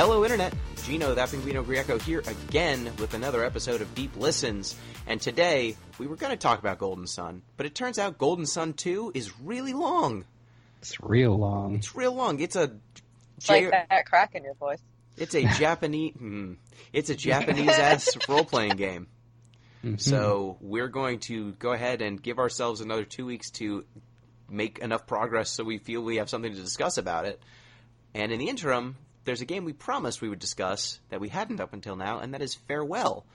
Hello, Internet. Gino, that Pinguino Grieco here again with another episode of Deep Listens. And today, we were going to talk about Golden Sun, but it turns out Golden Sun 2 is really long. It's real long. It's real long. It's a... It's like that crack in your voice. It's a Japanese... It's a Japanese-ass role-playing game. Mm-hmm. So we're going to go ahead and give ourselves another 2 weeks to make enough progress so we feel we have something to discuss about it. And in the interim, there's a game we promised we would discuss that we hadn't up until now, and that is Farewell,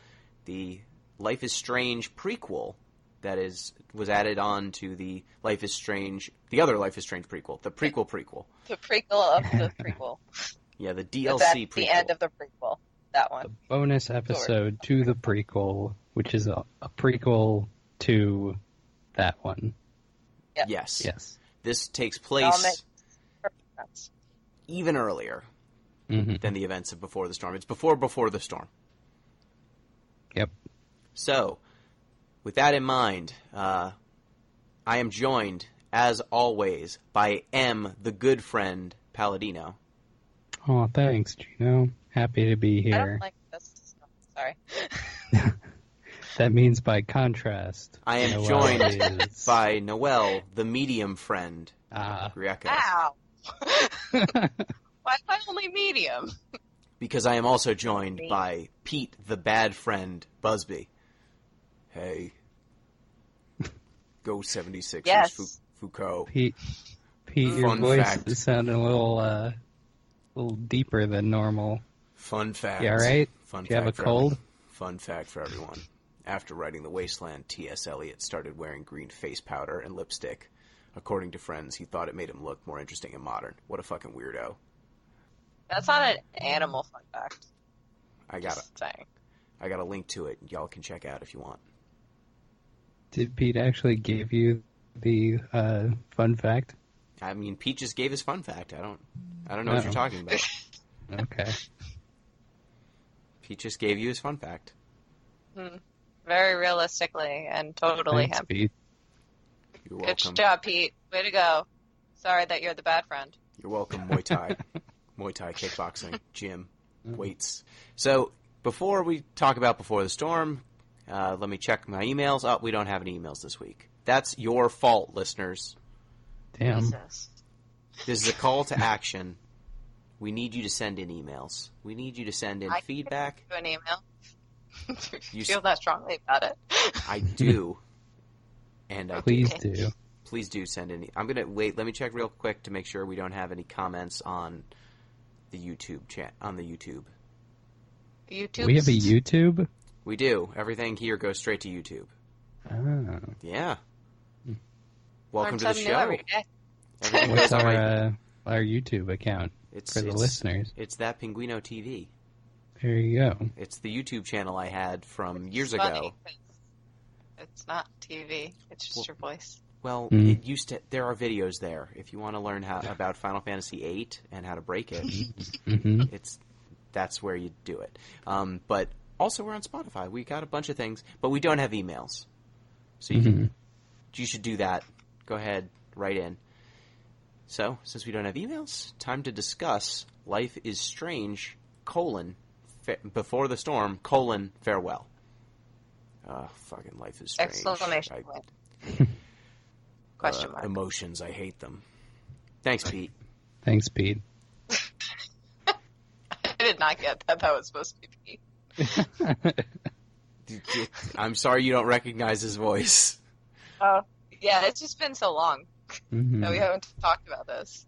the Life is Strange prequel that was added on to the Life is Strange, the other Life is Strange prequel, the prequel. The prequel of the prequel. Yeah, the DLC prequel. The end of the prequel, that one. The bonus episode to the prequel, which is a prequel to that one. Yep. Yes. This takes place even earlier than the events of Before the Storm. It's before the Storm. Yep. So, with that in mind, I am joined, as always, by M, the good friend, Palladino. Oh, thanks, Gino. Happy to be here. I don't like this. Sorry. That means by contrast. I am joined by Noelle, the medium friend, Grieco. Ow! Why am I only medium? Because I am also joined by Pete, the bad friend, Busby. Hey. Go 76ers, yes. Foucault. Pete, your voice is sounding a little deeper than normal. Fun fact. You all right? Do you have a cold? Fun fact for everyone. After writing The Wasteland, T.S. Eliot started wearing green face powder and lipstick. According to friends, he thought it made him look more interesting and modern. What a fucking weirdo. That's not an animal fun fact. I got a link to it. Y'all can check out if you want. Did Pete actually give you the fun fact? I mean, Pete just gave his fun fact. I don't know what you're talking about. Okay. Pete just gave you his fun fact. Very realistically and totally Thanks, him. Pete. You're welcome. Good job, Pete. Way to go. Sorry that you're the bad friend. You're welcome, Muay Thai. Muay Thai, kickboxing, gym, weights. So, before we talk about Before the Storm, let me check my emails. Oh, we don't have any emails this week. That's your fault, listeners. Damn. Jesus. This is a call to action. We need you to send in emails. We need you to send in feedback. I can do an email. You feel that strongly about it? I do. And Please do. Please do send in. I'm going to wait. Let me check real quick to make sure we don't have any comments on the YouTube chat. On the YouTube. YouTube. We have a YouTube? We do. Everything here goes straight to YouTube. Oh. Yeah. Welcome to the show. Every day. What's our YouTube account for the listeners? It's That Pinguino TV. There you go. It's the YouTube channel I had from years funny, ago. It's not TV. It's just your voice. Well, it used to. There are videos there if you want to learn about Final Fantasy VIII and how to break it. That's where you do it. But also we're on Spotify. We got a bunch of things, but we don't have emails. So you should do that. Go ahead, write in. So, since we don't have emails, time to discuss Life is Strange, Before the Storm, Farewell. Fucking Life is Strange. Exclamation point. Question mark. Emotions, I hate them. Thanks, Pete. Thanks, Pete. I did not get that. That was supposed to be Pete. I'm sorry you don't recognize his voice. Oh, yeah, it's just been so long that we haven't talked about this.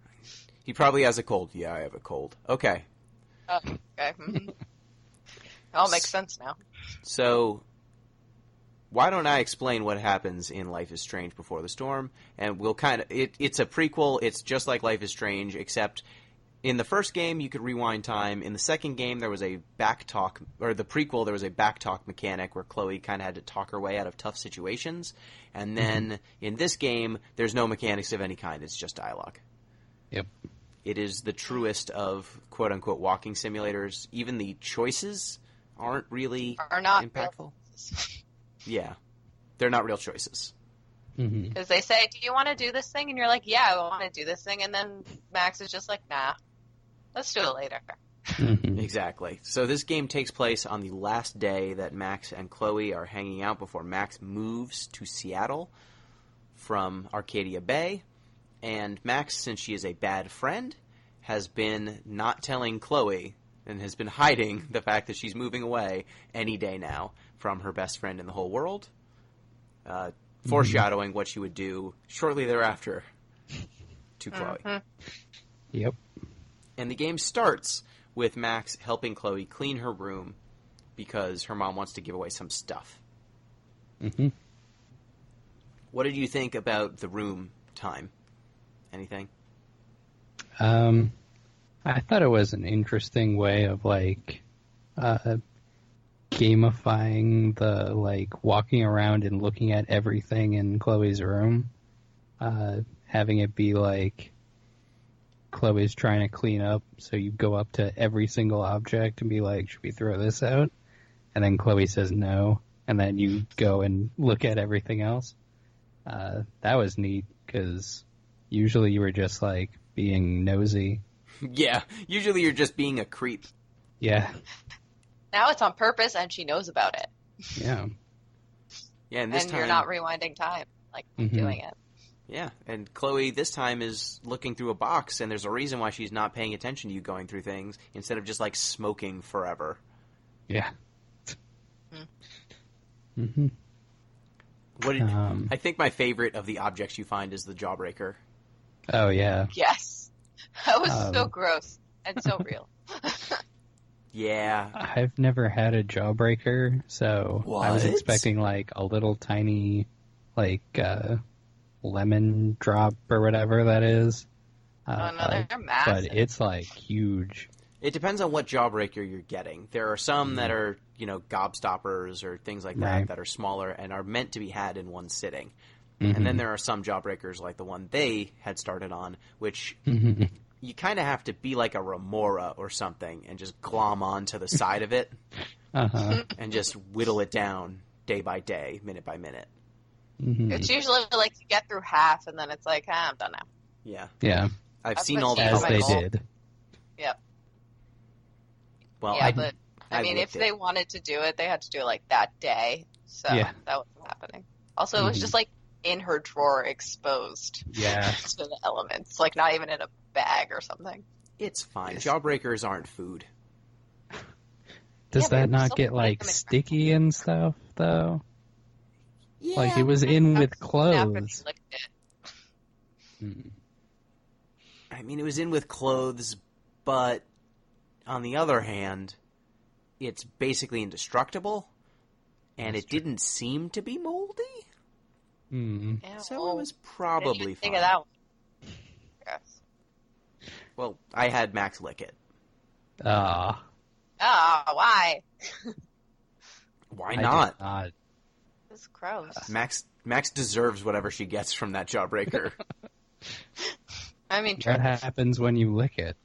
He probably has a cold. Yeah, I have a cold. Okay. Oh, okay. It all makes sense now. So, why don't I explain what happens in Life is Strange Before the Storm? And we'll it's a prequel. It's just like Life is Strange, except in the first game, you could rewind time. In the second game, there was a backtalk, or the prequel, there was a backtalk mechanic where Chloe kind of had to talk her way out of tough situations. And then in this game, there's no mechanics of any kind. It's just dialogue. Yep. It is the truest of quote-unquote walking simulators. Even the choices aren't really impactful. Yeah. They're not real choices. Because they say, do you want to do this thing? And you're like, yeah, I want to do this thing. And then Max is just like, nah, let's do it later. Exactly. So this game takes place on the last day that Max and Chloe are hanging out before Max moves to Seattle from Arcadia Bay. And Max, since she is a bad friend, has been not telling Chloe and has been hiding the fact that she's moving away any day now from her best friend in the whole world, foreshadowing what she would do shortly thereafter to Chloe. Yep. And the game starts with Max helping Chloe clean her room because her mom wants to give away some stuff. What did you think about the room time? Anything? I thought it was an interesting way of, like, gamifying the, like, walking around and looking at everything in Chloe's room. Having it be, like, Chloe's trying to clean up, so you go up to every single object and be like, should we throw this out? And then Chloe says no, and then you go and look at everything else. That was neat, because usually you were just, like, being nosy. Yeah, usually you're just being a creep. Yeah. Now it's on purpose, and she knows about it. Yeah. Yeah, and this time you're not rewinding time, like, doing it. Yeah, and Chloe this time is looking through a box, and there's a reason why she's not paying attention to you going through things, instead of just, like, smoking forever. Yeah. What did, I think my favorite of the objects you find is the Jawbreaker. Oh, yeah. Yes. That was so gross and so real. Yeah. I've never had a Jawbreaker, so I was expecting, like, a little tiny, like, lemon drop or whatever that is. Oh, no, they're massive. But it's, like, huge. It depends on what Jawbreaker you're getting. There are some that are, gobstoppers or things like that that are smaller and are meant to be had in one sitting. And then there are some Jawbreakers like the one they had started on, which you kind of have to be like a remora or something and just glom onto the side of it and just whittle it down day by day, minute by minute. It's usually like you get through half and then it's like, I'm done now. Yeah. Yeah. I've seen all the as they did. Yep. Well, yeah, but I mean, if they wanted to do it, they had to do it like that day. So that wasn't happening. Also, it was just like in her drawer exposed to the elements, like not even in a bag or something. It's fine. Jawbreakers aren't food. Does that not get like sticky and stuff though? Yeah, like it was in with clothes. I mean, it was in with clothes, but on the other hand, it's basically indestructible, and it didn't seem to be moldy. So it was probably fine. Think of that one. Yes. Well, I had Max lick it. Why? Why not? It's gross. Max deserves whatever she gets from that Jawbreaker. I mean, what happens when you lick it?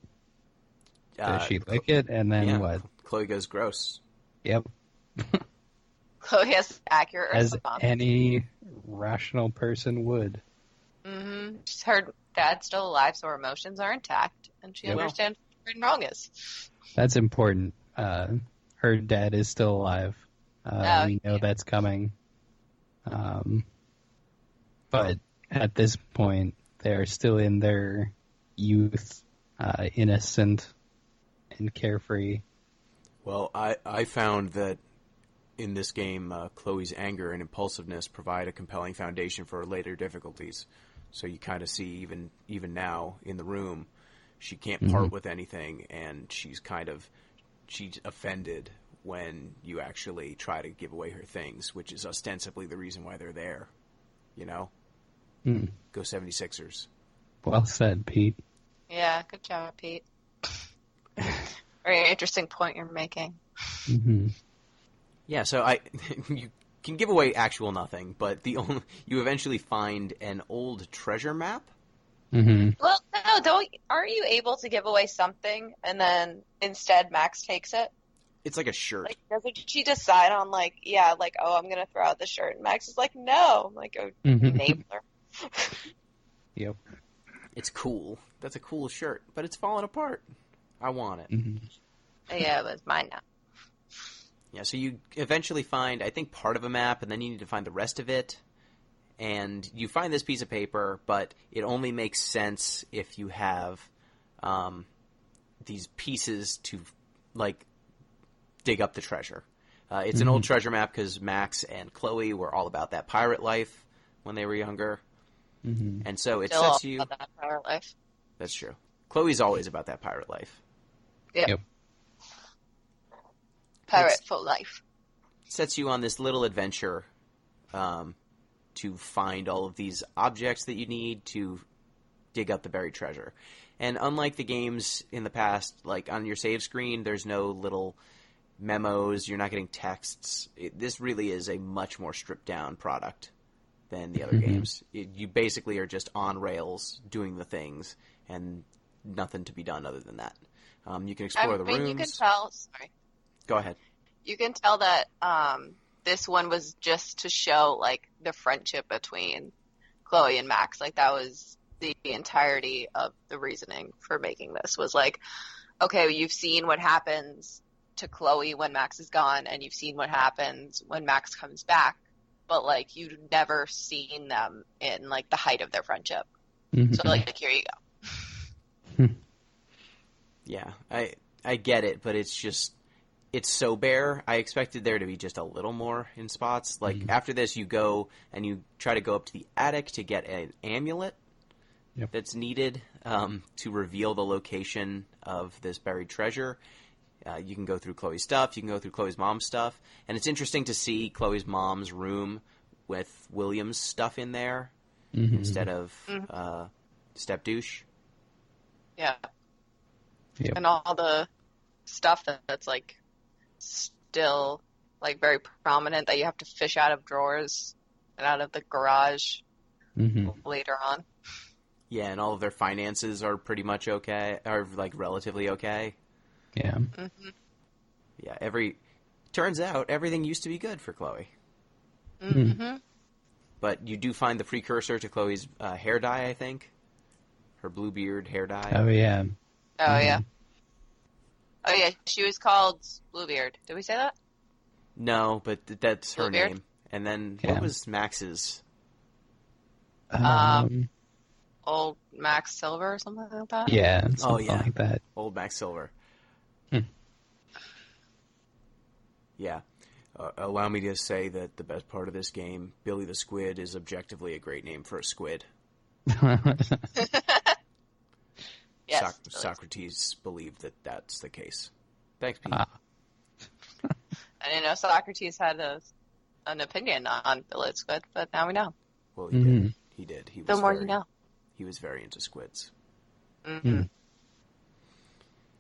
Does she lick it, and then what? Chloe goes gross. Yep. Chloe has accurate as response. Any rational person would. She's her dad's still alive, so her emotions are intact, and she understands what right and wrong is. That's important. Her dad is still alive. We know that's coming. But at this point, they're still in their youth, innocent and carefree. Well, I found that in this game, Chloe's anger and impulsiveness provide a compelling foundation for later difficulties. So you kind of see even now in the room, she can't part with anything, and she's offended when you actually try to give away her things, which is ostensibly the reason why they're there. You know? Go 76ers. Well said, Pete. Yeah, good job, Pete. Very interesting point you're making. Yeah, so you can give away actual nothing, but you eventually find an old treasure map. Well, no, aren't you able to give away something and then instead Max takes it? It's like a shirt. Like, doesn't she decide on I'm gonna throw out the shirt, and Max is like, no, I'm like, enabler. Yep. It's cool. That's a cool shirt, but it's falling apart. I want it. Yeah, but it's mine now. Yeah, so you eventually find, I think, part of a map, and then you need to find the rest of it. And you find this piece of paper, but it only makes sense if you have these pieces to, like, dig up the treasure. It's an old treasure map because Max and Chloe were all about that pirate life when they were younger. And so it Still sets you... about that pirate life. That's true. Chloe's always about that pirate life. Yep. Pirate for life. Sets you on this little adventure to find all of these objects that you need to dig up the buried treasure. And unlike the games in the past, like on your save screen, there's no little memos, you're not getting texts. This really is a much more stripped down product than the other games. You basically are just on rails doing the things and nothing to be done other than that. You can explore the rooms. You can tell. Sorry. Go ahead. You can tell that this one was just to show like the friendship between Chloe and Max. Like that was the entirety of the reasoning for making this. Was like, okay, you've seen what happens to Chloe when Max is gone, and you've seen what happens when Max comes back, but like you've never seen them in like the height of their friendship. So like here you go. Yeah, I get it, but it's so bare. I expected there to be just a little more in spots. Like after this, you go and you try to go up to the attic to get an amulet that's needed to reveal the location of this buried treasure. You can go through Chloe's stuff. You can go through Chloe's mom's stuff. And it's interesting to see Chloe's mom's room with William's stuff in there instead of Step Douche. Yeah. Yep. And all the stuff that's like still like very prominent that you have to fish out of drawers and out of the garage later on. Yeah, and all of their finances are pretty much okay, are like relatively okay. Yeah. Yeah, turns out everything used to be good for Chloe. But you do find the precursor to Chloe's hair dye, I think. Her Bluebeard hair dye. Oh, yeah. Oh, yeah. Oh, yeah, she was called Bluebeard. Did we say that? No, but that's her Bluebeard? name. And then what was Max's? Old Max Silver or something like that? Yeah, something like that. Old Max Silver. Yeah. Allow me to say that the best part of this game, Billy the Squid, is objectively a great name for a squid. Yes, Socrates believed that that's the case. Thanks, Pete. I didn't know Socrates had an opinion on Billy the Squid, but now we know. Well, he did. He did. The more you know. He was very into squids.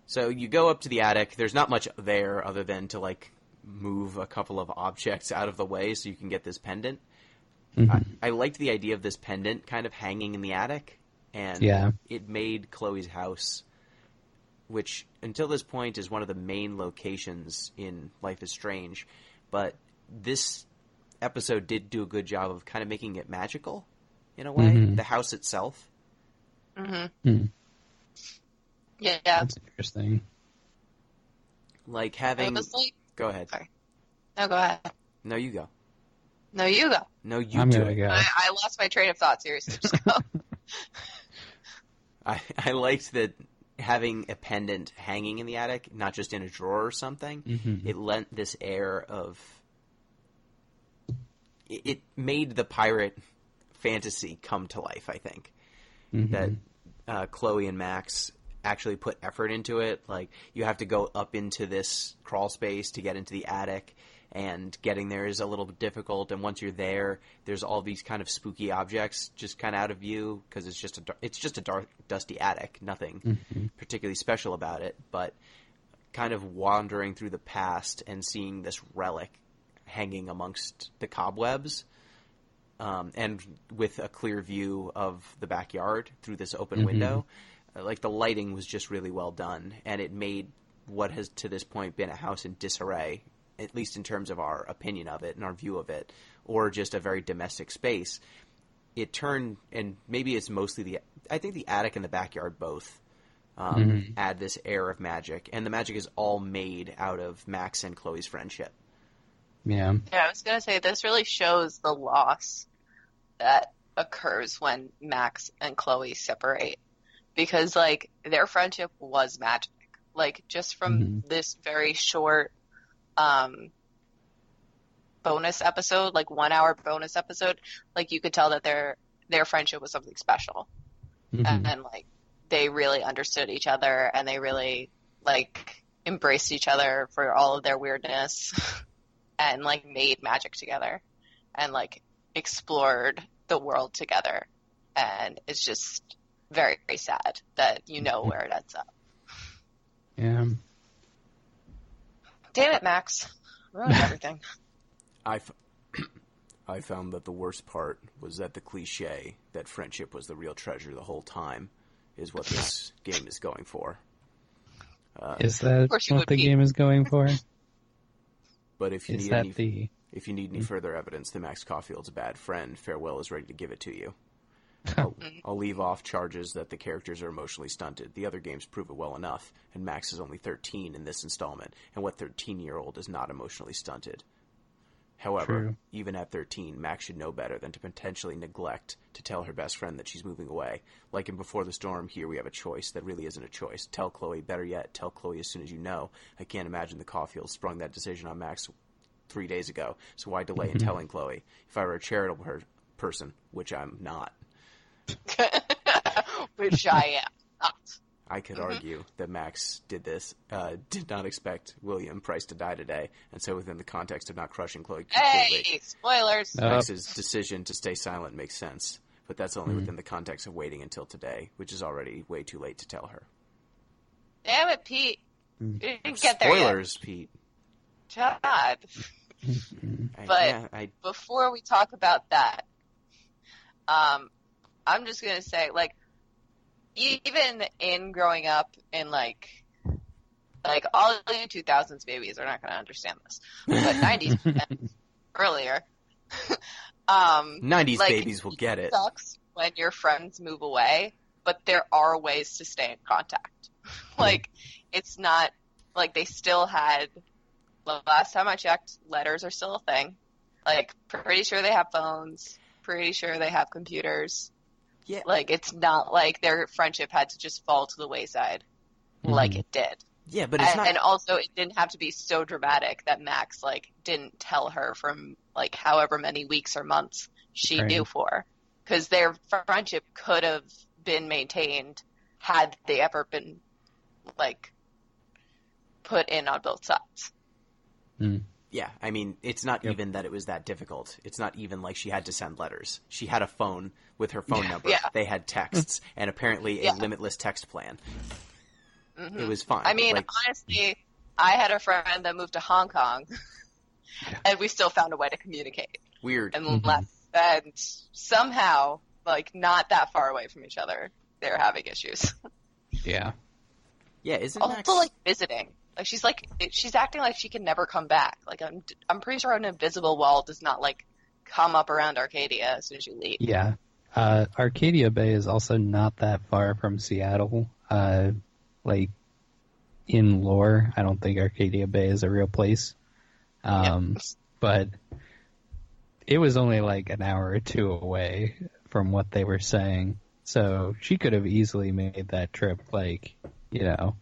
So you go up to the attic. There's not much there other than to like move a couple of objects out of the way so you can get this pendant. I liked the idea of this pendant kind of hanging in the attic, and it made Chloe's house, which until this point is one of the main locations in Life is Strange, but this episode did do a good job of kind of making it magical in a way, the house itself. Yeah. That's interesting. Like having... Go ahead. Sorry. No, go ahead. No, you go. No, you go. No, you I'm do gonna it. go. I lost my train of thought, seriously. Just go. I liked that having a pendant hanging in the attic, not just in a drawer or something, it lent this air of... It made the pirate fantasy come to life, I think. That Chloe and Max actually put effort into it. Like, you have to go up into this crawl space to get into the attic, and getting there is a little bit difficult, and once you're there, there's all these kind of spooky objects just kind of out of view, because it's just a dark, dusty attic. Nothing particularly special about it, but kind of wandering through the past and seeing this relic hanging amongst the cobwebs, and with a clear view of the backyard through this open window. Like, the lighting was just really well done, and it made what has to this point been a house in disarray, at least in terms of our opinion of it and our view of it, or just a very domestic space. It turned, and maybe it's mostly I think the attic and the backyard both add this air of magic. And the magic is all made out of Max and Chloe's friendship. Yeah. Yeah, I was going to say, this really shows the loss that occurs when Max and Chloe separate. Because, like, their friendship was magic. Like, just from this very short bonus episode, like 1 hour bonus episode, like, you could tell that their friendship was something special. And, like, they really understood each other, and they really, like, embraced each other for all of their weirdness. And, like, made magic together and, like, explored the world together. And it's just very, very sad that you know where it ends up. Yeah. Damn it, Max. Ruined everything. I found that the worst part was that the cliche that friendship was the real treasure the whole time is what this game is going for. Is that what the game is going for? But if you need any further evidence that Max Caulfield's a bad friend, Farewell is ready to give it to you. I'll leave off charges that the characters are emotionally stunted. The other games prove it well enough, and Max is only 13 in this installment, and what 13-year-old is not emotionally stunted? However, even at 13, Max should know better than to potentially neglect to tell her best friend that she's moving away. Like in Before the Storm, here we have a choice that really isn't a choice. Tell Chloe, better yet, tell Chloe as soon as you know. I can't imagine the Caulfields sprung that decision on Max 3 days ago, so why delay in telling Chloe? If I were a charitable person, which I'm not. Which I am not. I could argue that Max did not expect William Price to die today, and so within the context of not crushing Chloe completely, hey, spoilers! Max's decision to stay silent makes sense, but that's only within the context of waiting until today, which is already way too late to tell her. Damn it, Pete! You didn't get there yet. Spoilers, Pete. God. But before we talk about that, I'm just gonna say, like, even in growing up in like all of you 2000s babies are not gonna understand this, but 90s and earlier, 90s like, babies will get it. It sucks when your friends move away, but there are ways to stay in contact. Like, it's not like they still had. Last time I checked, letters are still a thing. Like, pretty sure they have phones. Pretty sure they have computers. Yeah. Like, it's not like their friendship had to just fall to the wayside like it did. Yeah, but it's not... And also, it didn't have to be so dramatic that Max, like, didn't tell her from, like, however many weeks or months she knew for. Because their friendship could have been maintained had they ever been, like, put in on both sides. Yeah, I mean, it's not even that it was that difficult. It's not even like she had to send letters. She had a phone with her phone number. Yeah. They had texts, and apparently a limitless text plan. It was fine. I mean, honestly, I had a friend that moved to Hong Kong, and we still found a way to communicate. Weird. And and somehow, like, not that far away from each other, they're having issues. Yeah. Yeah, isn't also, Max... like, visiting. Like, she's acting like she can never come back. Like, I'm pretty sure an invisible wall does not, like, come up around Arcadia as soon as you leave. Yeah. Arcadia Bay is also not that far from Seattle. Like, in lore, I don't think Arcadia Bay is a real place. But it was only like an hour or two away from what they were saying. So she could have easily made that trip, like, you know,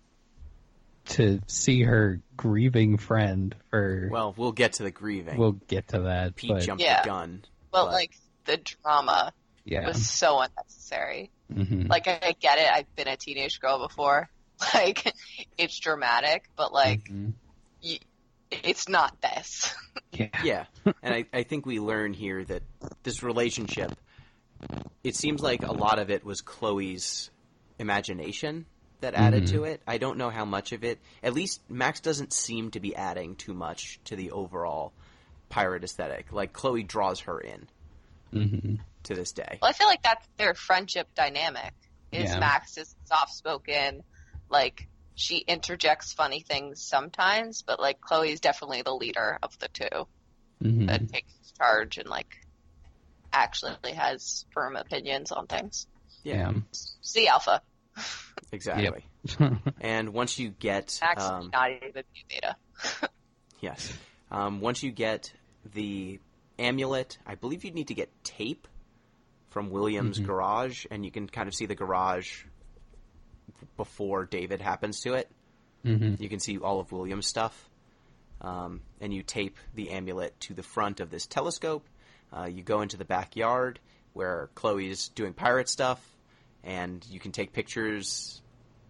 to see her grieving friend for... Well, we'll get to the grieving. We'll get to that. Pete jumped the gun. Well, like, the drama was so unnecessary. Like, I get it. I've been a teenage girl before. Like, it's dramatic, but, like, it's not this. Yeah. And I think we learn here that this relationship, it seems like a lot of it was Chloe's imagination that added to it. I don't know how much of it. At least Max doesn't seem to be adding too much to the overall pirate aesthetic. Like, Chloe draws her in to this day. Well, I feel like that's their friendship dynamic. Max is soft-spoken, like, she interjects funny things sometimes, but, like, Chloe's definitely the leader of the two that takes charge and, like, actually has firm opinions on things. Yeah. See, Alpha. Exactly. Yep. And once you get... Actually, not even be beta. Yes. Once you get the amulet, I believe you'd need to get tape from William's garage, and you can kind of see the garage before David happens to it. You can see all of William's stuff. And you tape the amulet to the front of this telescope. You go into the backyard where Chloe's doing pirate stuff, and you can take pictures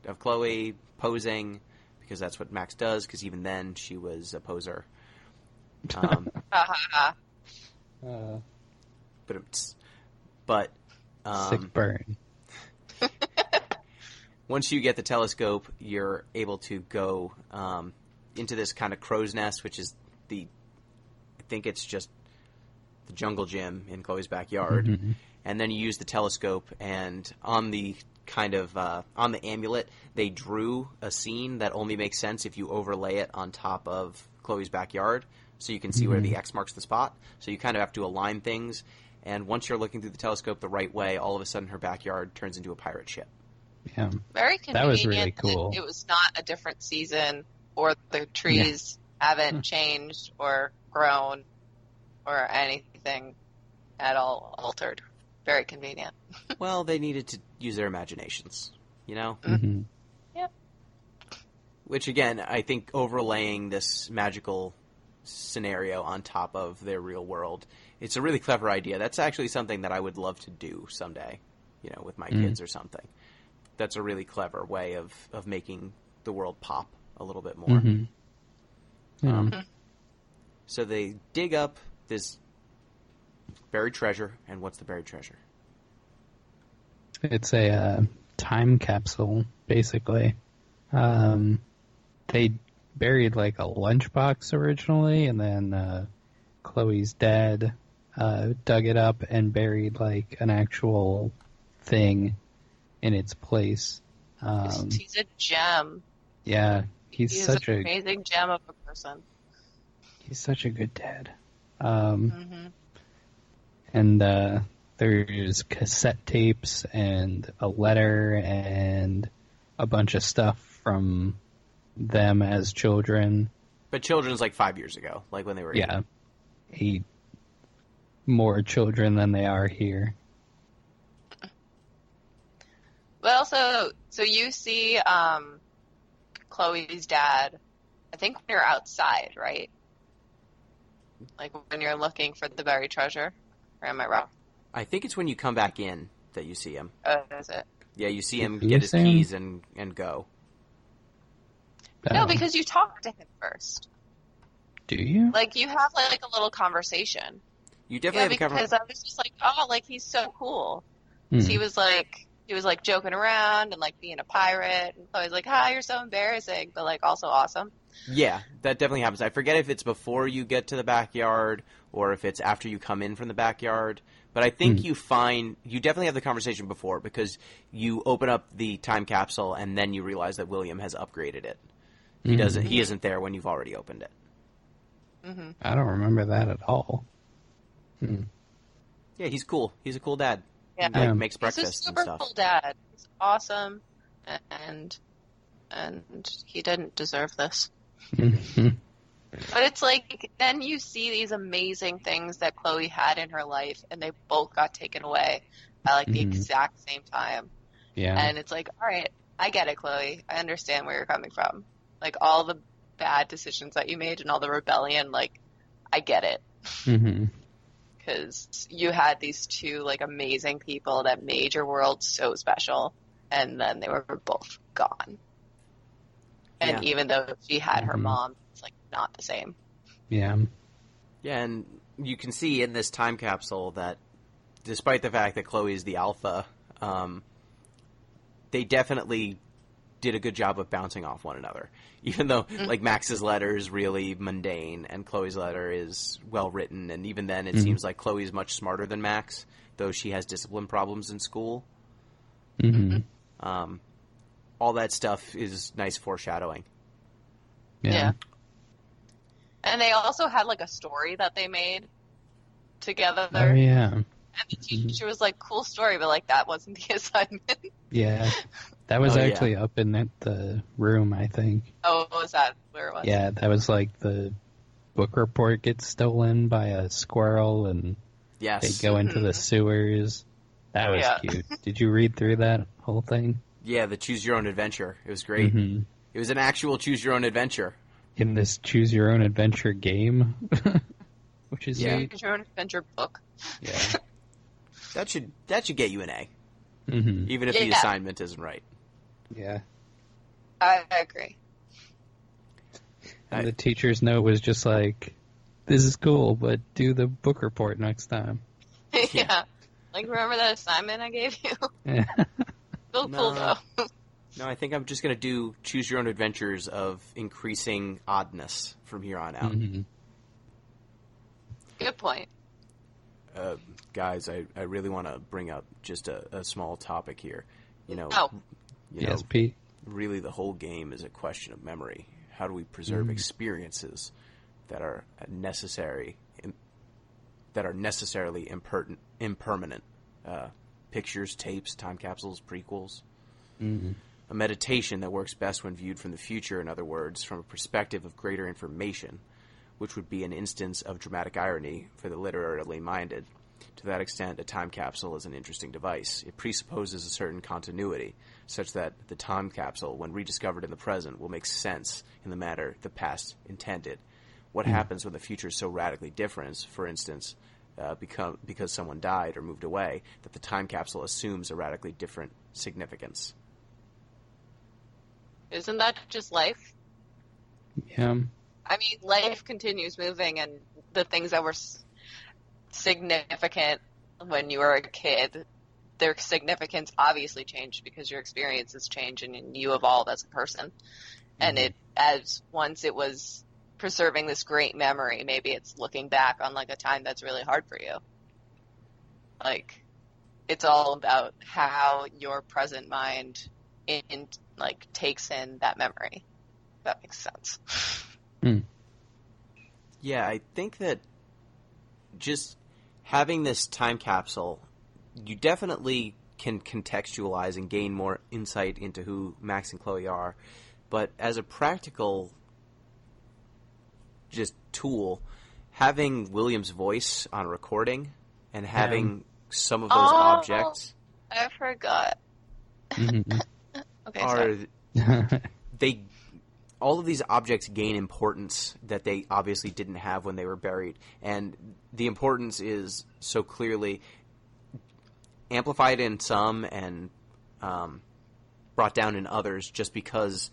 of Chloe posing, because that's what Max does, because even then she was a poser. But sick burn. Once you get the telescope, you're able to go into this kind of crow's nest, which is I think it's just the jungle gym in Chloe's backyard. And then you use the telescope, and on the on the amulet, they drew a scene that only makes sense if you overlay it on top of Chloe's backyard, so you can see where the X marks the spot. So you kind of have to align things, and once you're looking through the telescope the right way, all of a sudden her backyard turns into a pirate ship. Yeah. Very convenient. That was really cool. It was not a different season, or the trees haven't changed or grown or anything at all altered. Very convenient. Well, they needed to use their imaginations, you know? Yep. Which, again, I think overlaying this magical scenario on top of their real world, it's a really clever idea. That's actually something that I would love to do someday, you know, with my kids or something. That's a really clever way of making the world pop a little bit more. So they dig up this buried treasure, and what's the buried treasure? It's a time capsule, basically. They buried like a lunchbox originally, and then Chloe's dad dug it up and buried like an actual thing in its place. He's a gem. Yeah, he's such an amazing gem of a person. He's such a good dad. And there's cassette tapes and a letter and a bunch of stuff from them as children. But children's like 5 years ago, like when they were 8. Yeah, 8 more children than they are here. Well, so you see Chloe's dad, I think when you're outside, right? Like when you're looking for the buried treasure? Or am I wrong? I think it's when you come back in that you see him. Oh, is it? Yeah, you see him get his keys and go. No, because you talk to him first. Do you? Like, you have, like, a little conversation. You definitely have a conversation. Because I was just like, oh, like, he's so cool. Mm. He was, like, joking around and, like, being a pirate. And I was like, hi, you're so embarrassing, but, like, also awesome. Yeah, that definitely happens. I forget if it's before you get to the backyard or if it's after you come in from the backyard. But I think you definitely have the conversation before, because you open up the time capsule and then you realize that William has upgraded it. He isn't there when you've already opened it. Mm-hmm. I don't remember that at all. Yeah, he's cool. He's a cool dad. Yeah, he makes breakfast he's a and super stuff. Cool dad. He's awesome, and he didn't deserve this. But it's like, then you see these amazing things that Chloe had in her life, and they both got taken away at like the exact same time. Yeah, and it's like, all right, I get it, Chloe. I understand where you're coming from. Like, all the bad decisions that you made and all the rebellion, like, I get it. Because you had these two, like, amazing people that made your world so special, and then they were both gone. And even though she had her mom, it's, like, not the same. Yeah. Yeah, and you can see in this time capsule that despite the fact that Chloe is the alpha, they definitely did a good job of bouncing off one another. Even though, like, Max's letter is really mundane and Chloe's letter is well-written, and even then it seems like Chloe is much smarter than Max, though she has discipline problems in school. All that stuff is nice foreshadowing. Yeah. And they also had, like, a story that they made together. Oh, yeah. the teacher was like, cool story, but like that wasn't the assignment. Yeah. That was actually up in the room, I think. Oh, was that where it was? Yeah, that was like the book report gets stolen by a squirrel and they go into the sewers. That was cute. Did you read through that whole thing? Yeah, the Choose Your Own Adventure. It was great. Mm-hmm. It was an actual Choose Your Own Adventure. In this Choose Your Own Adventure game, which is neat. Choose Your Own Adventure book. Yeah. That should get you an A. Mm-hmm. Even if the assignment isn't right. Yeah. I agree. And the teacher's note was just like, this is cool, but do the book report next time. Yeah. Like, remember that assignment I gave you? Yeah. Still cool, though. No, I think I'm just going to do Choose Your Own Adventures of increasing oddness from here on out. Mm-hmm. Good point. Guys, I really want to bring up just a small topic here. Yes, Pete? Really, the whole game is a question of memory. How do we preserve experiences that are necessarily impermanent? Pictures, tapes, time capsules, prequels. Mm-hmm. A meditation that works best when viewed from the future, in other words, from a perspective of greater information, which would be an instance of dramatic irony for the literarily minded. To that extent, a time capsule is an interesting device. It presupposes a certain continuity, such that the time capsule, when rediscovered in the present, will make sense in the manner the past intended. What happens when the future is so radically different, for instance, because someone died or moved away, that the time capsule assumes a radically different significance? Isn't that just life? Yeah. I mean, life continues moving, and the things that were significant when you were a kid, their significance obviously changed because your experiences change and you evolve as a person. And once it was preserving this great memory, maybe it's looking back on like a time that's really hard for you. Like, it's all about how your present mind takes in that memory. If that makes sense. Yeah, I think that just having this time capsule, you definitely can contextualize and gain more insight into who Max and Chloe are. But as a practical just tool, having William's voice on a recording and having some of those objects... I forgot. Okay, sorry. All of these objects gain importance that they obviously didn't have when they were buried. And the importance is so clearly amplified in some and brought down in others just because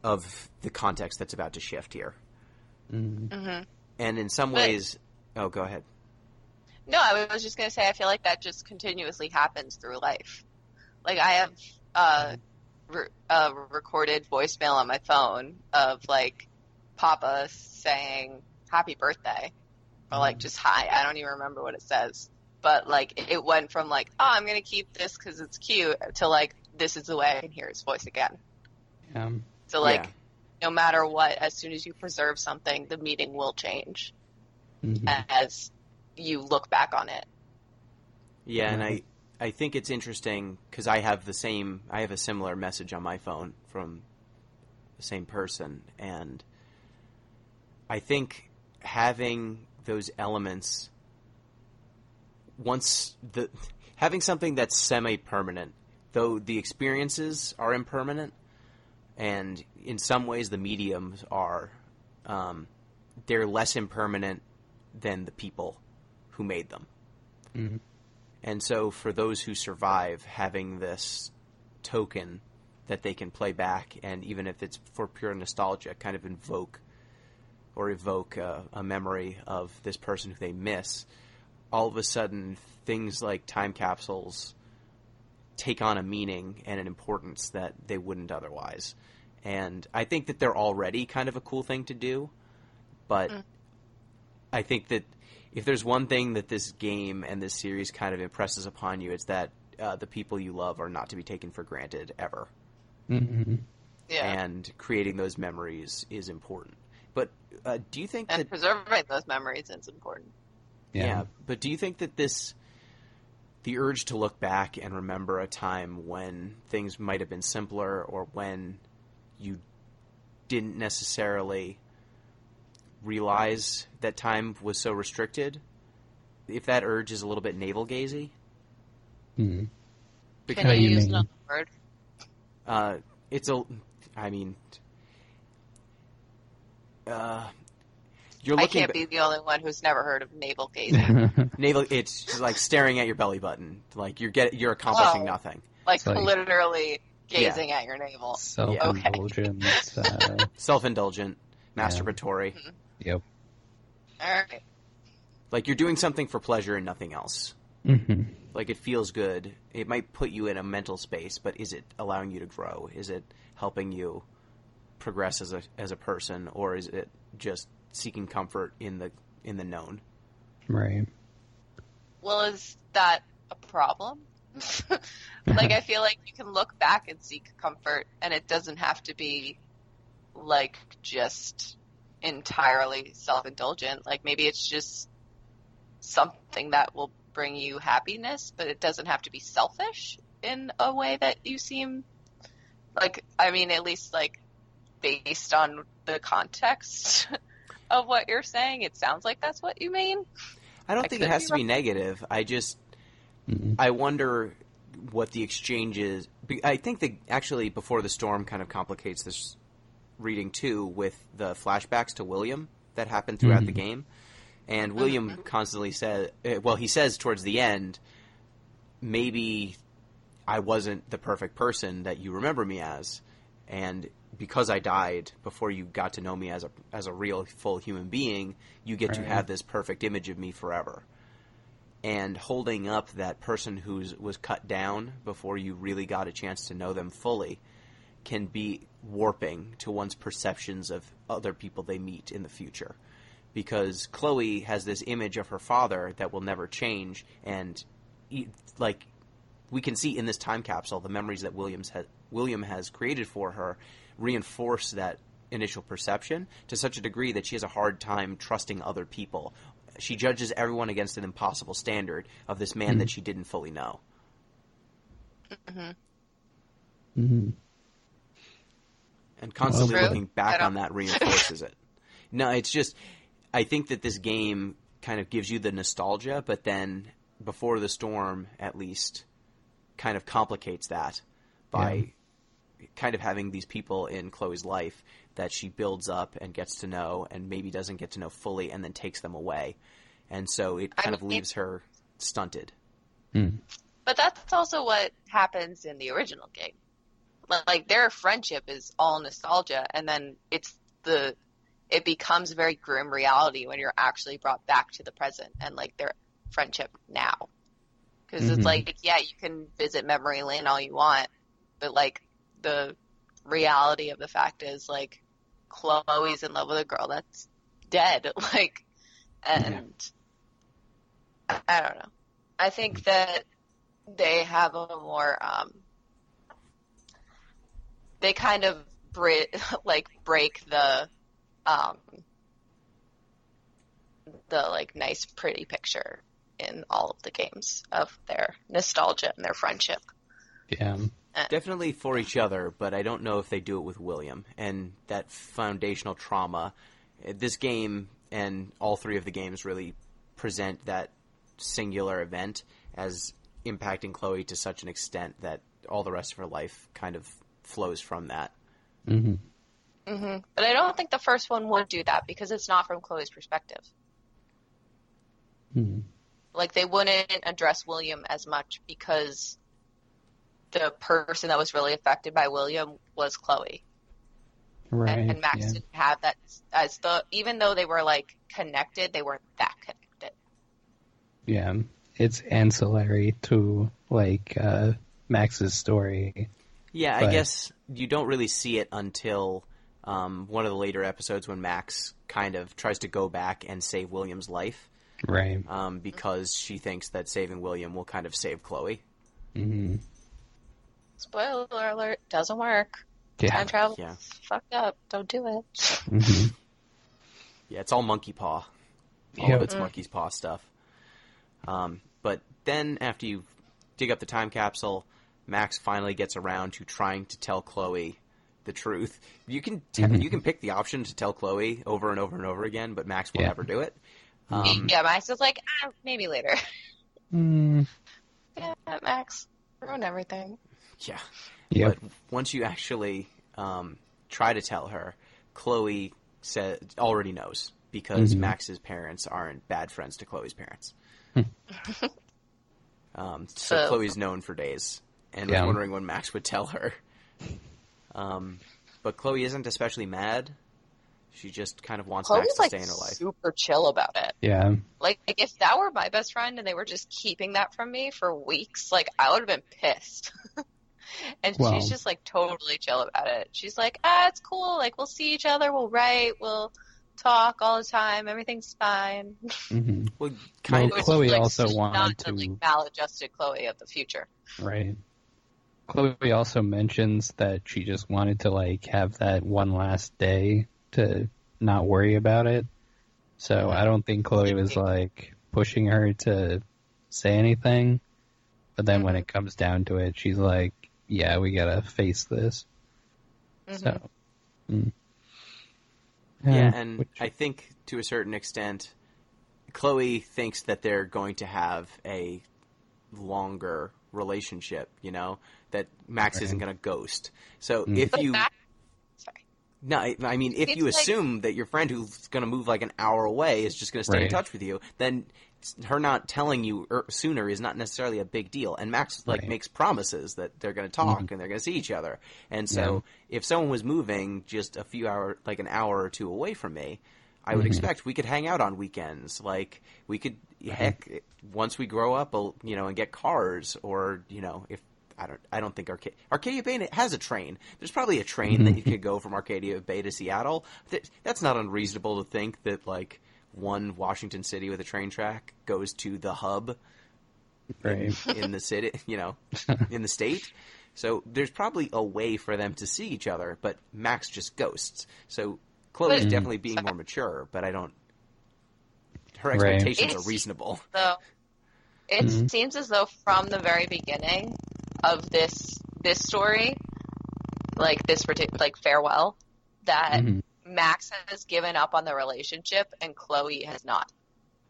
of the context that's about to shift here. Mm-hmm. And in some ways... Oh, go ahead. No, I was just going to say, I feel like that just continuously happens through life. Like, I have... recorded voicemail on my phone of like Papa saying happy birthday or like just hi. I don't even remember what it says, but like it went from like, oh, I'm gonna keep this because it's cute to like, this is the way I can hear his voice again. So like no matter what, as soon as you preserve something, the meaning will change as you look back on it. And I think it's interesting because I have a similar message on my phone from the same person, and I think having those elements, having something that's semi-permanent, though the experiences are impermanent, and in some ways the mediums are, they're less impermanent than the people who made them. Mm-hmm. And so for those who survive, having this token that they can play back, and even if it's for pure nostalgia, kind of evoke a memory of this person who they miss, all of a sudden things like time capsules take on a meaning and an importance that they wouldn't otherwise. And I think that they're already kind of a cool thing to do, but I think that if there's one thing that this game and this series kind of impresses upon you, it's that the people you love are not to be taken for granted ever. Mm-hmm. Yeah. And creating those memories is important. But do you think preserving those memories is important. Yeah. But do you think that this the urge to look back and remember a time when things might have been simpler, or when you didn't necessarily realize that time was so restricted. If that urge is a little bit navel-gazy. Mm-hmm. Can you use another word? You're looking. I can't be the only one who's never heard of navel gazing. It's just like staring at your belly button. Like you're accomplishing nothing. Like literally gazing at your navel. Self-indulgent. Self-indulgent, masturbatory. Mm-hmm. Yep. All right. Like you're doing something for pleasure and nothing else. Mm-hmm. Like it feels good. It might put you in a mental space, but is it allowing you to grow? Is it helping you progress as a person, or is it just seeking comfort in the known? Right. Well, is that a problem? Like, I feel like you can look back and seek comfort, and it doesn't have to be like just entirely self-indulgent. Like, maybe it's just something that will bring you happiness, but it doesn't have to be selfish in a way that you seem like, I mean, at least like based on the context of what you're saying, it sounds like that's what you mean. I don't think it has to be negative. I just, I wonder what the exchange is. I think that actually Before the Storm kind of complicates this reading too, with the flashbacks to William that happen throughout the game. And William constantly says, he says towards the end, maybe I wasn't the perfect person that you remember me as. And because I died before you got to know me as a real, full human being, you get to have this perfect image of me forever. And holding up that person who was cut down before you really got a chance to know them fully can be warping to one's perceptions of other people they meet in the future. Because Chloe has this image of her father that will never change, and like we can see in this time capsule, the memories that William has created for her reinforce that initial perception to such a degree that she has a hard time trusting other people. She judges everyone against an impossible standard of this man that she didn't fully know. And constantly looking back on that reinforces it. No, it's just, I think that this game kind of gives you the nostalgia, but then Before the Storm, at least, kind of complicates that by kind of having these people in Chloe's life that she builds up and gets to know and maybe doesn't get to know fully and then takes them away. And so it kind of leaves her stunted. But that's also what happens in the original game. Like, their friendship is all nostalgia, and then it becomes a very grim reality when you're actually brought back to the present and, like, their friendship now. Because it's like, yeah, you can visit memory lane all you want, but, like, the reality of the fact is, like, Chloe's in love with a girl that's dead. Like, and I don't know. I think that they have a more, they kind of break the like nice pretty picture in all of the games of their nostalgia and their friendship. Yeah. Definitely for each other, but I don't know if they do it with William. And that foundational trauma, this game and all three of the games really present that singular event as impacting Chloe to such an extent that all the rest of her life kind of flows from that. But I don't think the first one would do that because it's not from Chloe's perspective. Like, they wouldn't address William as much because the person that was really affected by William was Chloe. Right. And Max didn't have that even though they were, like, connected, they weren't that connected. Yeah. It's ancillary to, like, Max's story. Yeah, I guess you don't really see it until one of the later episodes when Max kind of tries to go back and save William's life. Right. Because she thinks that saving William will kind of save Chloe. Spoiler alert, doesn't work. Time travel fucked up. Don't do it. Yeah, it's all monkey paw. All of it's monkey's paw stuff. But then after you dig up the time capsule, Max finally gets around to trying to tell Chloe the truth. You can you can pick the option to tell Chloe over and over and over again, but Max will never do it. Max is like, maybe later. Yeah, Max, ruin everything. Yeah. But once you actually try to tell her, Chloe already knows, because Max's parents aren't bad friends to Chloe's parents. So Chloe's known for days and was wondering when Max would tell her. But Chloe isn't especially mad. She just kind of wants Max to stay in her life. Super chill about it. Yeah. Like, if that were my best friend and they were just keeping that from me for weeks, like, I would have been pissed. And she's just, like, totally chill about it. She's like, it's cool. Like, we'll see each other. We'll write. We'll talk all the time. Everything's fine. Mm-hmm. Well, Chloe also wanted not to... like, maladjusted Chloe of the future. Right. Chloe also mentions that she just wanted to, like, have that one last day to not worry about it. So I don't think Chloe was, like, pushing her to say anything. But then when it comes down to it, she's like, yeah, we gotta face this. So... Yeah, and I think to a certain extent, Chloe thinks that they're going to have a longer relationship, you know, that Max isn't going to ghost. So if you... No, I mean, if you assume that your friend who's going to move like an hour away is just going to stay in touch with you, then her not telling you sooner is not necessarily a big deal. And Max makes promises that they're going to talk and they're going to see each other. And so if someone was moving just a few hours, like an hour or two away from me, I would expect we could hang out on weekends. Like we could, heck, once we grow up, you know, and get cars, or you know, if I don't think Arcadia Bay has a train. There's probably a train that you could go from Arcadia Bay to Seattle. That's not unreasonable to think that like one Washington City with a train track goes to the hub in the city, you know, in the state. So there's probably a way for them to see each other, but Max just ghosts. So Chloe's definitely being more mature, but I don't. Her expectations are reasonable. So it seems as though from the very beginning of this story, like this particular, like Farewell, that Max has given up on the relationship and Chloe has not,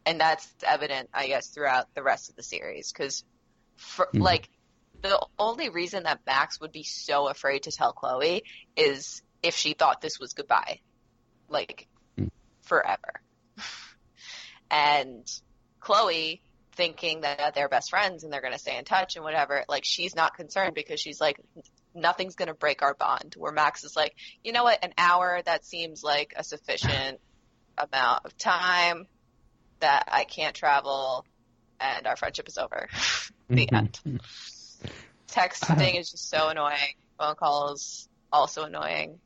and that's evident, I guess, throughout the rest of the series. Because, like, the only reason that Max would be so afraid to tell Chloe is if she thought this was goodbye, like forever, and Chloe, thinking that they're best friends and they're going to stay in touch and whatever, like, she's not concerned because she's like, nothing's going to break our bond. Where Max is like, you know what, an hour, that seems like a sufficient amount of time that I can't travel and our friendship is over. The end. Texting is just so annoying. Phone calls, also annoying.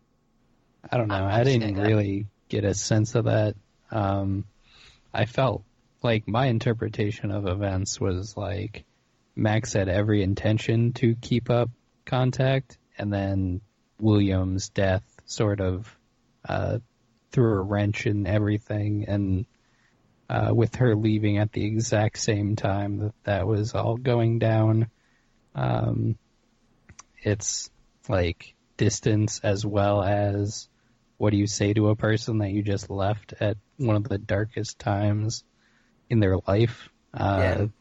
I don't know. I didn't really get a sense of that. I felt like my interpretation of events was like Max had every intention to keep up contact, and then William's death sort of threw a wrench in everything, and with her leaving at the exact same time that was all going down, it's like distance as well as what do you say to a person that you just left at one of the darkest times in their life.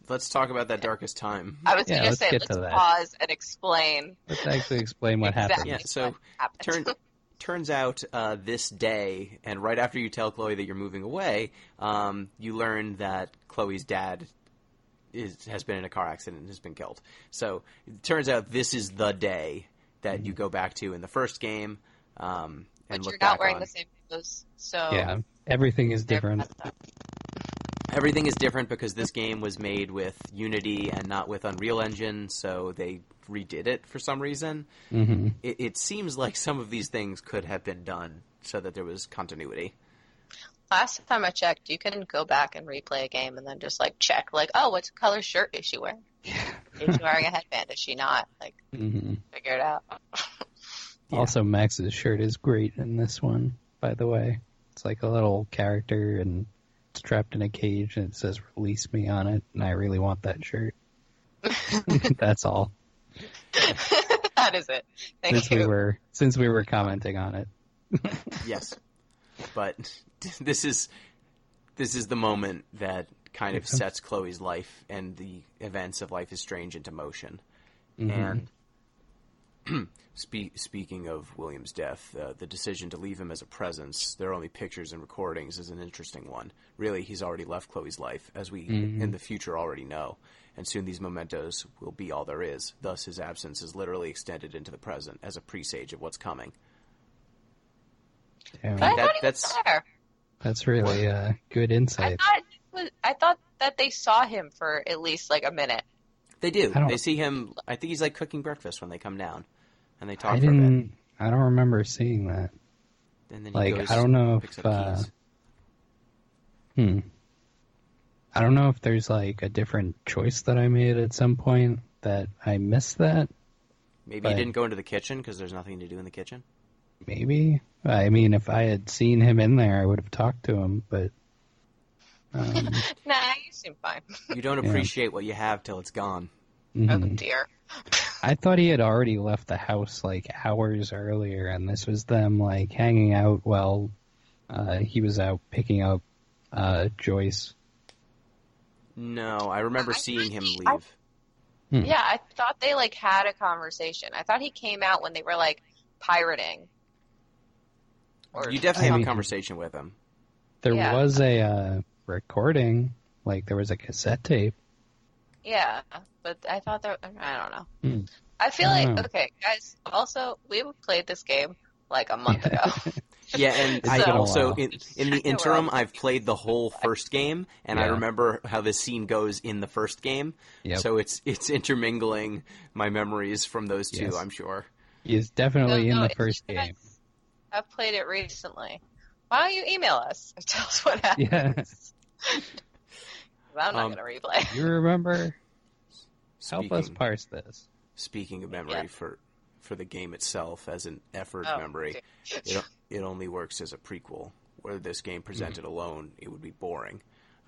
Let's talk about that darkest time. I was going to say, let's pause and explain. Let's actually explain what happened. Yeah, so turns out this day, and right after you tell Chloe that you're moving away, you learn that Chloe's dad has been in a car accident and has been killed. So it turns out this is the day that you go back to in the first game. And but look you're not back wearing on. the same clothes, so... Yeah, everything is different. Everything is different because this game was made with Unity and not with Unreal Engine, so they redid it for some reason. It seems like some of these things could have been done so that there was continuity. Last time I checked, you can go back and replay a game and then just, like, check, like, oh, what color shirt is she wearing? Is she wearing a headband? Is she not? Like, figure it out. Also, Max's shirt is great in this one, by the way. It's like a little character, and It's trapped in a cage and it says "Release me" on it, and I really want that shirt. That's all. That is it. Thank you. Since we were commenting on it. Yes, but this is the moment that kind of sets Chloe's life and the events of Life is Strange into motion. And speaking of William's death, the decision to leave him as a presence, there are only pictures and recordings, is an interesting one. Really, he's already left Chloe's life, as we in the future already know. And soon these mementos will be all there is. Thus, his absence is literally extended into the present as a presage of what's coming. That's really good insight. I thought that they saw him for at least like a minute. They do. They see him. I think he's like cooking breakfast when they come down, and they talk for a bit. I don't remember seeing that. And then he like goes, I don't know picks if. up keys. I don't know if there's like a different choice that I made at some point that I missed that. Maybe he didn't go into the kitchen because there's nothing to do in the kitchen. Maybe. I mean, if I had seen him in there, I would have talked to him, but... Nah, you seem fine. You don't appreciate what you have till it's gone. Oh, dear. I thought he had already left the house, like, hours earlier, and this was them, like, hanging out while he was out picking up Joyce. No, I remember seeing him leave. Yeah, I thought they, like, had a conversation. I thought he came out when they were, like, pirating. You definitely have a conversation with him. There was a recording, like there was a cassette tape. Yeah, but I thought I don't know. I feel okay, guys, also, we played this game like a month ago. Yeah, and I also, in the interim, I've played the whole first game, and I remember how this scene goes in the first game. Yep. So it's intermingling my memories from those two, I'm sure. He's definitely in the first game. I've played it recently. Why don't you email us and tell us what happens? Yeah. I'm not going to replay. You remember? Help us parse this. Speaking of memory, for the game itself, as an effort memory, it only works as a prequel. Were this game presented alone, it would be boring.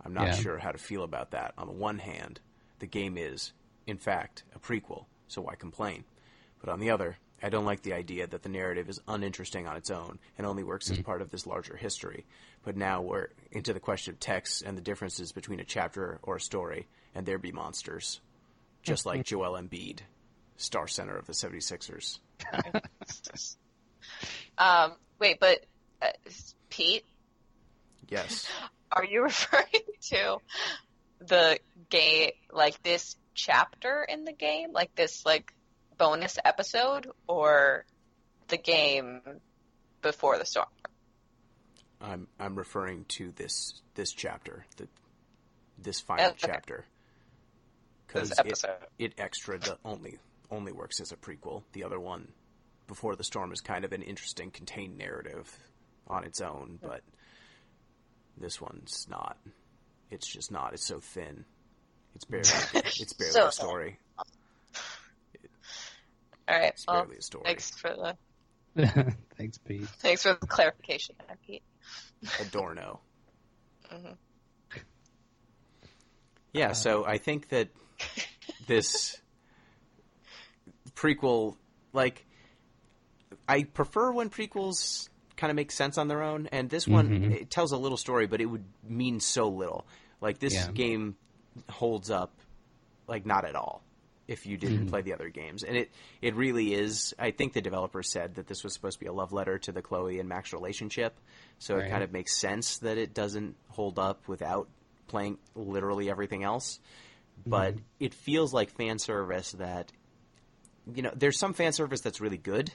I'm not sure how to feel about that. On the one hand, the game is, in fact, a prequel, so why complain? But on the other, I don't like the idea that the narrative is uninteresting on its own and only works as part of this larger history. But now we're into the question of text and the differences between a chapter or a story, and there be monsters. Just like Joel Embiid, star center of the 76ers. Wait, but Pete? Yes. Are you referring to the game, like this chapter in the game? Like this, like, bonus episode, or the game before the storm? I'm referring to this chapter, this final chapter, because it extra only works as a prequel. The other one, Before the Storm, is kind of an interesting contained narrative on its own, but this one's not. It's just not. It's so thin. It's barely a story. All right. It's barely a story. Thanks for Thanks, Pete. Thanks for the clarification, Pete. Adorno. Yeah, so I think that this prequel, like, I prefer when prequels kind of make sense on their own, and this one, it tells a little story, but it would mean so little. Like, this game holds up, like, not at all if you didn't play the other games. And it really is. I think the developer said that this was supposed to be a love letter to the Chloe and Max relationship, so it kind of makes sense that it doesn't hold up without playing literally everything else. But it feels like fan service that, you know, there's some fan service that's really good,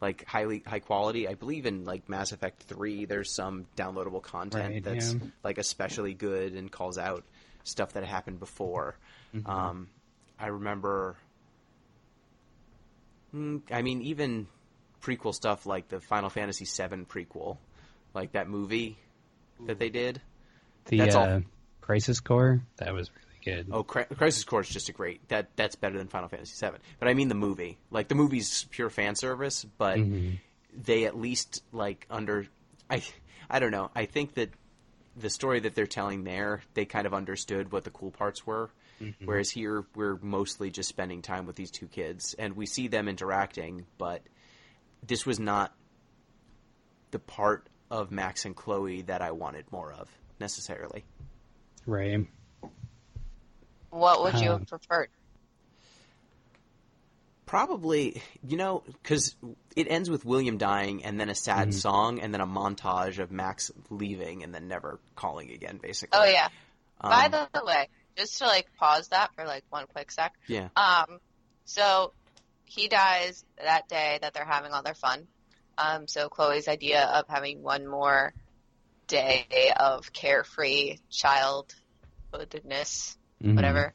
like high quality. I believe in, like, Mass Effect 3, there's some downloadable content that's like especially good and calls out stuff that happened before. I remember, I mean, even prequel stuff like the Final Fantasy VII prequel, like that movie that they did. The Crisis Core, that was really good. Oh, Crisis Core is just that's better than Final Fantasy VII. But I mean the movie. Like, the movie's pure fan service, but they at least, like, I don't know. I think that the story that they're telling there, they kind of understood what the cool parts were. Mm-hmm. Whereas here, we're mostly just spending time with these two kids, and we see them interacting, but this was not the part of Max and Chloe that I wanted more of, necessarily. Right. What would you have preferred? Probably, because it ends with William dying, and then a sad song, and then a montage of Max leaving, and then never calling again, basically. Oh, yeah. By the way, just to, pause that for, one quick sec. Yeah. So, he dies that day that they're having all their fun. So Chloe's idea of having one more day of carefree childhoodness, whatever,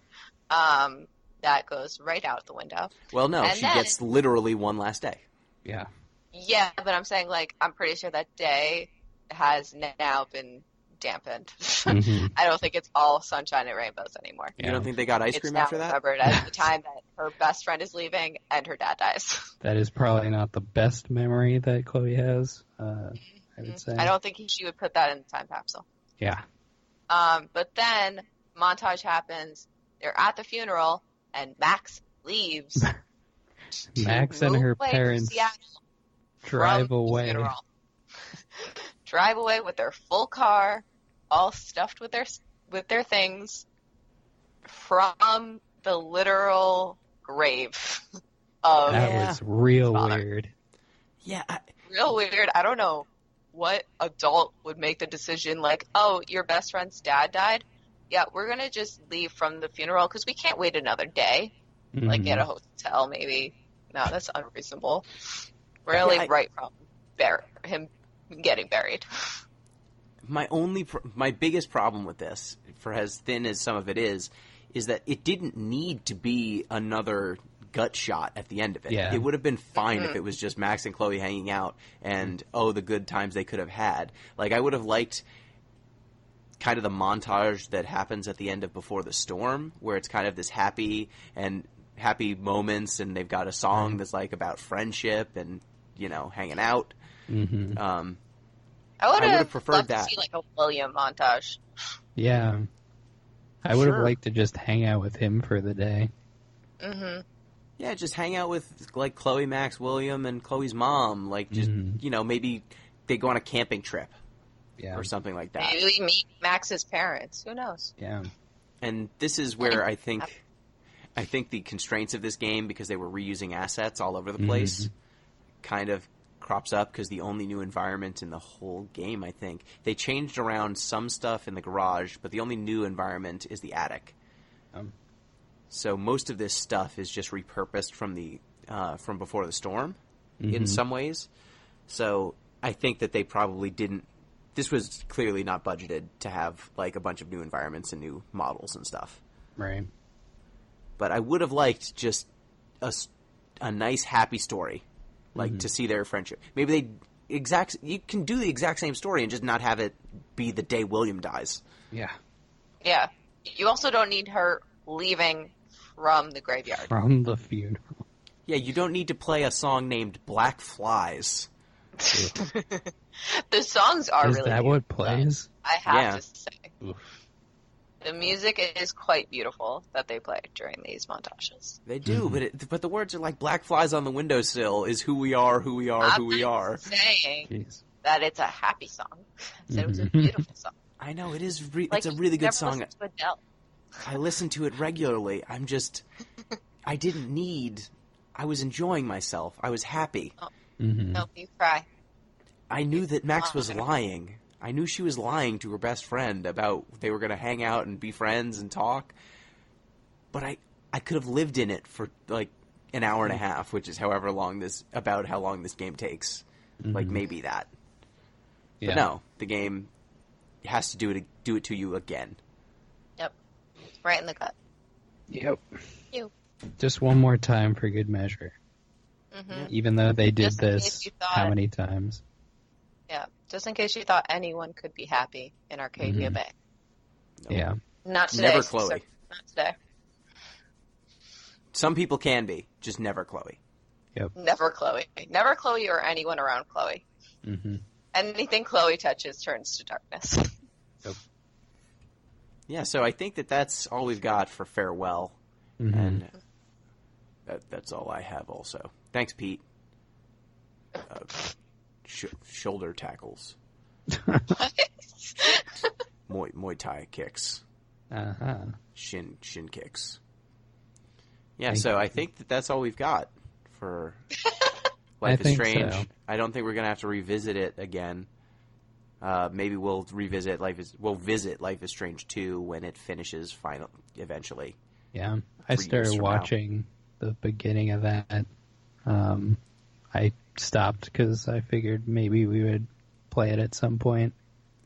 that goes right out the window. Well, no, she gets literally one last day. Yeah. Yeah, but I'm saying, I'm pretty sure that day has now been dampened. Mm-hmm. I don't think it's all sunshine and rainbows anymore. Yeah. You don't think they got ice cream after that? It's now remembered as the time that her best friend is leaving and her dad dies. That is probably not the best memory that Chloe has, I would say. I don't think she would put that in the time capsule. Yeah. But then montage happens. They're at the funeral, and Max leaves. Max and her parents drive away. Drive away with their full car, all stuffed with their things, from the literal grave of that was real weird. Yeah, real weird. I don't know what adult would make the decision oh, your best friend's dad died. Yeah, we're gonna just leave from the funeral because we can't wait another day. At a hotel, maybe. No, that's unreasonable. Really, right from him getting buried. My biggest problem with this, for as thin as some of it is that it didn't need to be another gut shot at the end of it. Yeah. It would have been fine if it was just Max and Chloe hanging out and, the good times they could have had. I would have liked kind of the montage that happens at the end of Before the Storm, where it's kind of this happy moments, and they've got a song that's about friendship and, hanging out. Mm-hmm. I would have preferred that. To see a William montage. Yeah. I would have liked to just hang out with him for the day. Mm-hmm. Yeah, just hang out with Chloe, Max, William, and Chloe's mom. Maybe they go on a camping trip. Yeah. Or something like that. Maybe we meet Max's parents. Who knows? Yeah. And this is where I think the constraints of this game, because they were reusing assets all over the place, kind of crops up, because the only new environment in the whole game, I think, they changed around some stuff in the garage, but the only new environment is the attic. So most of this stuff is just repurposed from from Before the Storm in some ways. So I think that they probably didn't. This was clearly not budgeted to have a bunch of new environments and new models and stuff. Right. But I would have liked just a nice happy story. To see their friendship. Maybe you can do the exact same story and just not have it be the day William dies. Yeah. Yeah. You also don't need her leaving from the graveyard. From the funeral. Yeah, you don't need to play a song named Black Flies. The songs are really Is that what plays? I have to say. Oof. The music is quite beautiful that they play during these montages. They do, but the words are like "Black flies on the windowsill" is who we are, who we are, who we are. I'm saying that it's a happy song. I said it was a beautiful song. I know it is. It's a really good song. To Adele. I listen to it regularly. I didn't need. I was enjoying myself. I was happy. Oh. No, you cry. I knew that Max was lying. I knew she was lying to her best friend about they were going to hang out and be friends and talk. But I could have lived in it for an hour and a half, which is how long this game takes. Maybe that. Yeah. But no, the game has to do it to you again. Yep. Right in the gut. Yep. Just one more time for good measure. Mm-hmm. Even though they did this how many times? Yeah, just in case you thought anyone could be happy in Arcadia Bay. No. Yeah. Not today. Never Chloe. Sir. Not today. Some people can be, just never Chloe. Yep. Never Chloe. Never Chloe or anyone around Chloe. Mm-hmm. Anything Chloe touches turns to darkness. Yep. Yeah, so I think that's all we've got for farewell, and that's all I have. Also, thanks, Pete. Shoulder tackles, Muay Thai kicks, shin kicks. Yeah, so I think that's all we've got for Life is Strange. So. I don't think we're gonna have to revisit it again. Maybe we'll visit Life is Strange 2 when it finishes eventually. Yeah, I started watching the beginning of that. I stopped because I figured maybe we would play it at some point.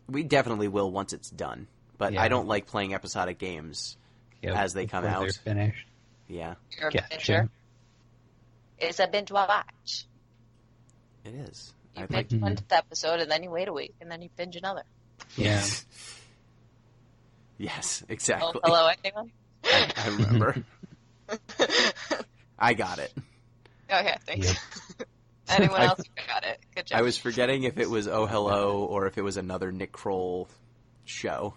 We definitely will once it's done, but I don't like playing episodic games as they come out. They're finished. Yeah. You're a binger. It's a binge watch. It is. You binge one episode, and then you wait a week, and then you binge another. Yeah. Yes, exactly. Oh, hello, anyone? I remember. I got it. Okay, thanks. Yep. Anyone else got it? Good job. I was forgetting if it was Oh Hello or if it was another Nick Kroll show.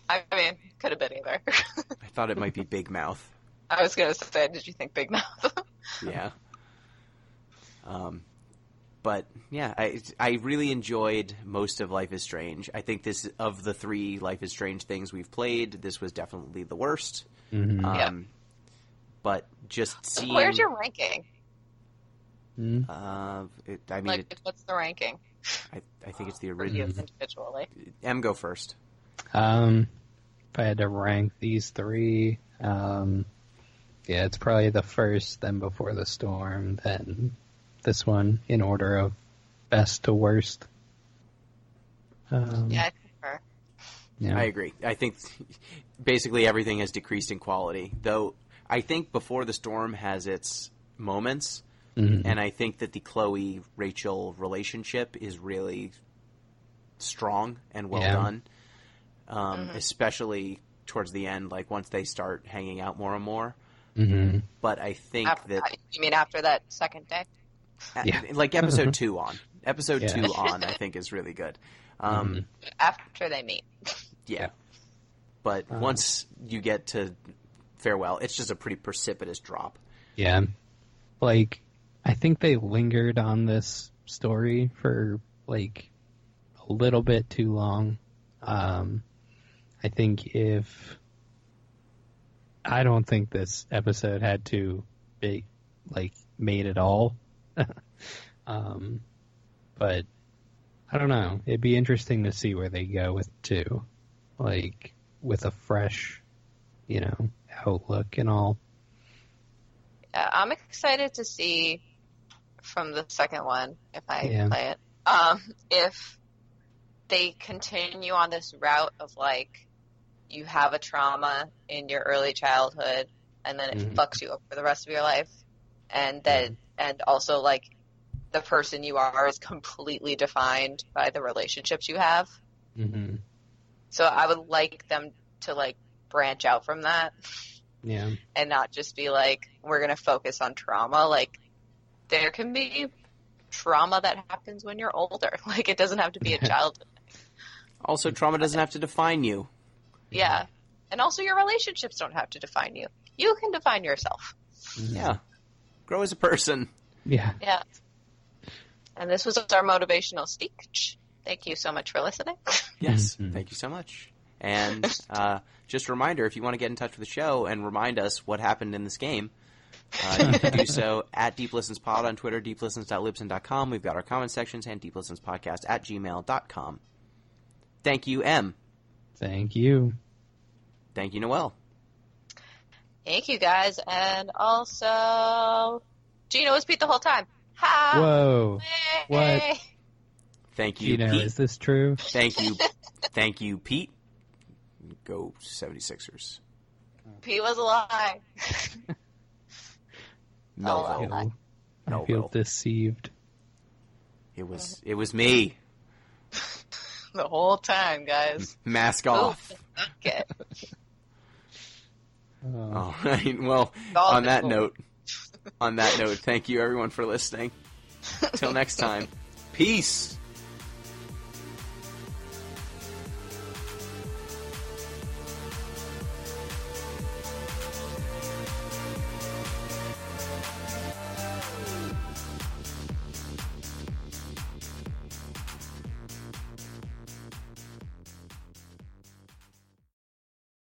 I mean, could have been either. I thought it might be Big Mouth. I was going to say, did you think Big Mouth? Yeah. But yeah, I really enjoyed most of Life is Strange. I think this, of the 3 Life is Strange things we've played, this was definitely the worst. Yeah. But just seeing... Where's your ranking? What's the ranking? I think it's the original. Individually. M, go first. If I had to rank these 3, it's probably the first, then Before the Storm, then this one, in order of best to worst. I concur. Yeah. I agree. I think basically everything has decreased in quality, though I think Before the Storm has its moments, and I think that the Chloe-Rachel relationship is really strong and well done, especially towards the end, like once they start hanging out more and more. But I think You mean after that second day? Like episode 2 on. Episode 2 on, I think, is really good. After they meet. Yeah. But once you get to Farewell, it's just a pretty precipitous drop. Yeah. Like, I think they lingered on this story for, like, a little bit too long. I think I don't think this episode had to be, like, made at all. But I don't know. It'd be interesting to see where they go with 2. Like, with a fresh, outlook and all. Yeah, I'm excited to see from the second one, if I play it, if they continue on this route of, like, you have a trauma in your early childhood, and then it fucks you up for the rest of your life, and then and also, like, the person you are is completely defined by the relationships you have. So I would like them to, like, branch out from that. Yeah. And not just be like, we're going to focus on trauma. Like, there can be trauma that happens when you're older. Like, it doesn't have to be a childhood thing. Also, trauma doesn't have to define you. Yeah. And also, your relationships don't have to define you. You can define yourself. Yeah. Grow as a person. Yeah. Yeah. And this was our motivational speech. Thank you so much for listening. Yes. Thank you so much. And just a reminder, if you want to get in touch with the show and remind us what happened in this game, you can do so at DeepListensPod on Twitter, deeplistens.libsyn.com. We've got our comment sections and deeplistenspodcast@gmail.com. Thank you, M. Thank you. Thank you, Noelle. Thank you, guys. And also, Gino was Pete the whole time. Ha! Whoa. Hey. What? Thank you, Gino, Pete. is this true? Thank you. Thank you, Pete. Go 76ers. Pete was a lie. Melville. I feel deceived. It was me. The whole time, guys. Mask off. Okay. All right. Well, on that note, thank you everyone for listening. Till next time. Peace.